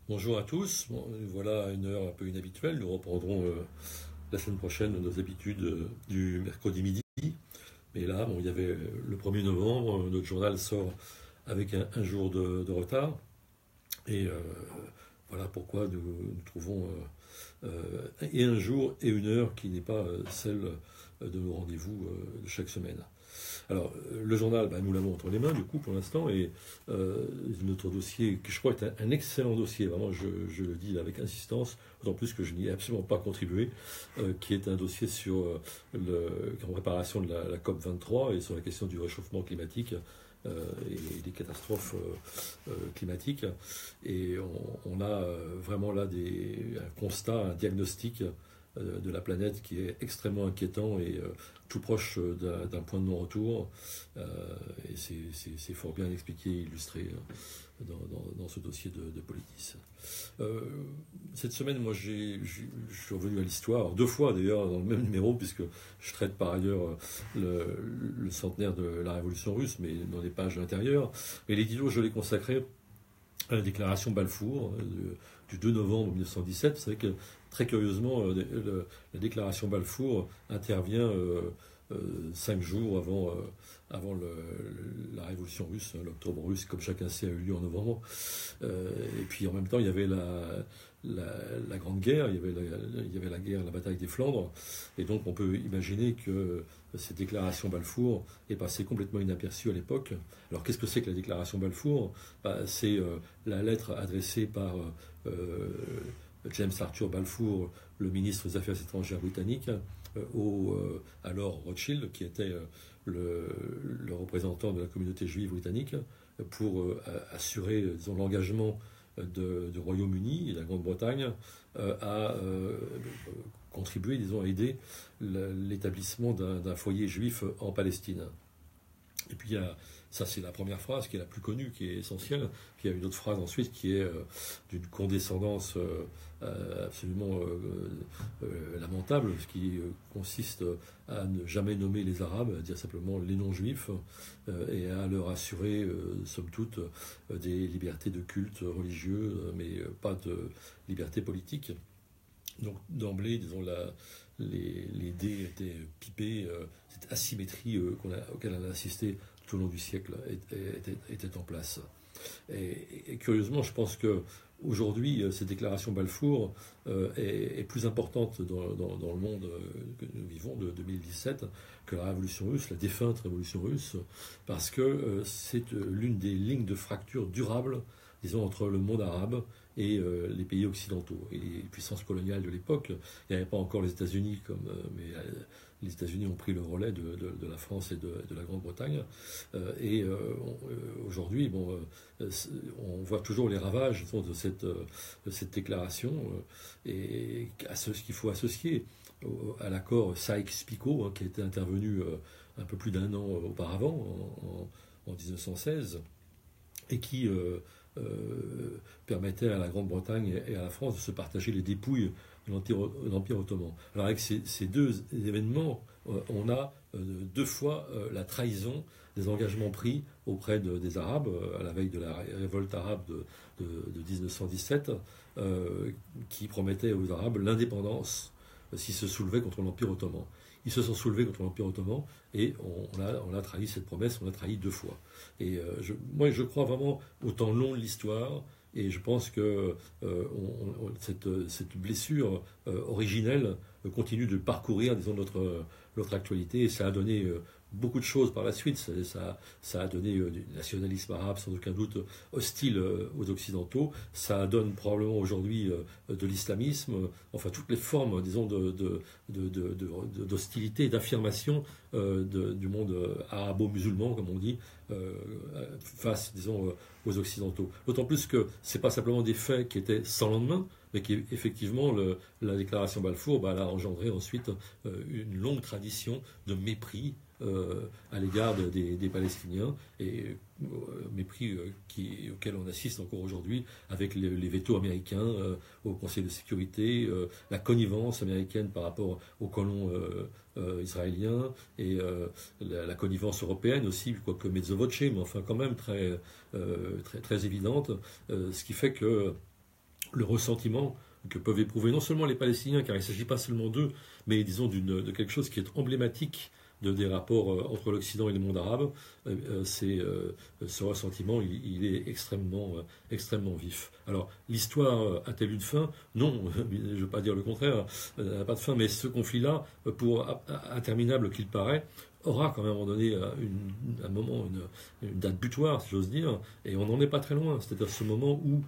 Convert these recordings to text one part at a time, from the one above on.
Bonjour à tous. Bon, voilà une heure un peu inhabituelle. Nous reprendrons la semaine prochaine nos habitudes du mercredi midi. Mais là, bon, il y avait le 1er novembre, notre journal sort avec un jour de retard. Et voilà pourquoi nous trouvons et un jour et une heure qui n'est pas celle de nos rendez-vous de chaque semaine. Alors, le journal, nous l'avons entre les mains, du coup, pour l'instant, et notre dossier, qui je crois est un excellent dossier, vraiment, je le dis avec insistance, d'autant plus que je n'y ai absolument pas contribué, qui est un dossier sur en préparation de la COP 23 et sur la question du réchauffement climatique et des catastrophes climatiques. Et on a vraiment là un constat, un diagnostic de la planète qui est extrêmement inquiétant et tout proche d'un point de non-retour. Et c'est fort bien expliqué et illustré dans ce dossier de Politis. Cette semaine, moi, je suis revenu à l'histoire, deux fois d'ailleurs dans le même numéro, puisque je traite par ailleurs le centenaire de la Révolution russe, mais dans les pages intérieures. Et l'édito, je l'ai consacré à la déclaration Balfour du 2 novembre 1917. Vous savez que très curieusement, la déclaration Balfour intervient 5 jours avant la révolution russe. L'octobre russe, comme chacun sait, a eu lieu en novembre. Et puis en même temps, il y avait la Grande Guerre, il y avait la guerre, la bataille des Flandres. Et donc on peut imaginer que cette déclaration Balfour est passée complètement inaperçue à l'époque. Alors qu'est-ce que c'est que la déclaration Balfour? C'est la lettre adressée par James Arthur Balfour, le ministre des Affaires étrangères britannique, alors Rothschild, qui était le représentant de la communauté juive britannique, pour assurer, disons, l'engagement du Royaume-Uni et de la Grande-Bretagne à contribuer, disons, à aider l'établissement d'un foyer juif en Palestine. Et puis ça c'est la première phrase qui est la plus connue, qui est essentielle. Puis il y a une autre phrase ensuite qui est d'une condescendance absolument lamentable, ce qui consiste à ne jamais nommer les Arabes, à dire simplement les non-juifs, et à leur assurer, somme toute, des libertés de culte religieux, mais pas de liberté politique. Donc d'emblée, disons, les dés étaient pipés, cette asymétrie auquel on a assisté tout au long du siècle était en place. Et curieusement, je pense qu'aujourd'hui, cette déclaration Balfour est plus importante dans le monde que nous vivons de 2017 que la révolution russe, la défunte révolution russe, parce que c'est l'une des lignes de fracture durable, disons, entre le monde arabe et les pays occidentaux et les puissances coloniales de l'époque. Il n'y avait pas encore les États-Unis, mais les États-Unis ont pris le relais de la France et de la Grande-Bretagne. Aujourd'hui, on voit toujours les ravages de cette déclaration et à ce qu'il faut associer à l'accord Sykes-Picot, qui a été intervenu un peu plus d'un an auparavant, en 1916, et qui permettait à la Grande-Bretagne et à la France de se partager les dépouilles de l'Empire ottoman. Alors avec ces deux événements, on a deux fois la trahison des engagements pris auprès des Arabes à la veille de la révolte arabe de 1917, qui promettait aux Arabes l'indépendance s'ils se soulevaient contre l'Empire ottoman. Ils se sont soulevés contre l'Empire ottoman et on a trahi cette promesse, on a trahi deux fois. Et moi, je crois vraiment au temps long de l'histoire et je pense que cette blessure originelle continue de parcourir, disons, notre actualité et ça a donné beaucoup de choses par la suite. Ça a donné du nationalisme arabe sans aucun doute hostile aux Occidentaux. Ça donne probablement aujourd'hui de l'islamisme, enfin toutes les formes, disons, d'hostilité et d'affirmation du monde arabo-musulman, comme on dit, face, disons, aux Occidentaux. D'autant plus que ce n'est pas simplement des faits qui étaient sans lendemain, mais qu'effectivement, la déclaration Balfour elle a engendré ensuite une longue tradition de mépris à l'égard des Palestiniens, et mépris auquel on assiste encore aujourd'hui avec les vétos américains au Conseil de sécurité, la connivence américaine par rapport aux colons israéliens, et la connivence européenne aussi, quoique mezzo voce, mais enfin quand même très évidente, ce qui fait que le ressentiment que peuvent éprouver non seulement les Palestiniens, car il ne s'agit pas seulement d'eux, mais disons de quelque chose qui est emblématique des rapports entre l'Occident et le monde arabe. Ce ressentiment, il est extrêmement vif. Alors, l'histoire a-t-elle une fin? Non, je ne veux pas dire le contraire, elle n'a pas de fin, mais ce conflit-là, pour interminable qu'il paraît, aura quand même à un moment donné un moment, une date butoir, si j'ose dire, et on n'en est pas très loin. C'est-à-dire ce moment où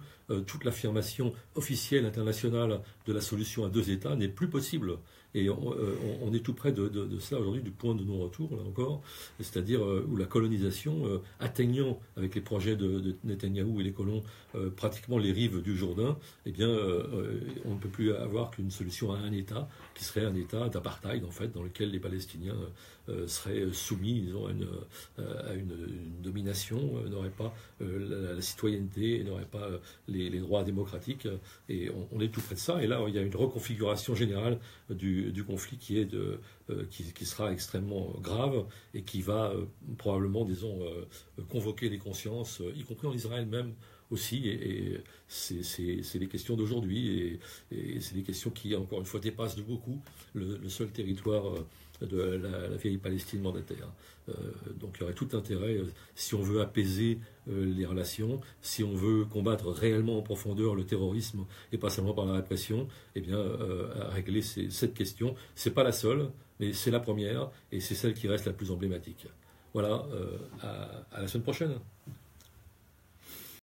toute l'affirmation officielle internationale de la solution à deux États n'est plus possible. Et on est tout près de cela aujourd'hui, du point de non-retour, là encore, c'est-à-dire où la colonisation, atteignant avec les projets de Netanyahou et les colons pratiquement les rives du Jourdain, eh bien, on ne peut plus avoir qu'une solution à un État, qui serait un État d'apartheid, en fait, dans lequel les Palestiniens seraient soumis, disons, à une domination, n'auraient pas la citoyenneté, n'auraient pas les droits démocratiques, et on est tout près de ça. Et là, il y a une reconfiguration générale du conflit qui sera extrêmement grave et qui va probablement, disons, convoquer les consciences, y compris en Israël même aussi. Et c'est les questions d'aujourd'hui et c'est des questions qui, encore une fois, dépassent de beaucoup le seul territoire de la vieille Palestine mandataire. Donc il y aurait tout intérêt, si on veut apaiser les relations, si on veut combattre réellement en profondeur le terrorisme et pas seulement par la répression, eh bien, à régler cette question. C'est pas la seule, mais c'est la première et c'est celle qui reste la plus emblématique. Voilà, à la semaine prochaine.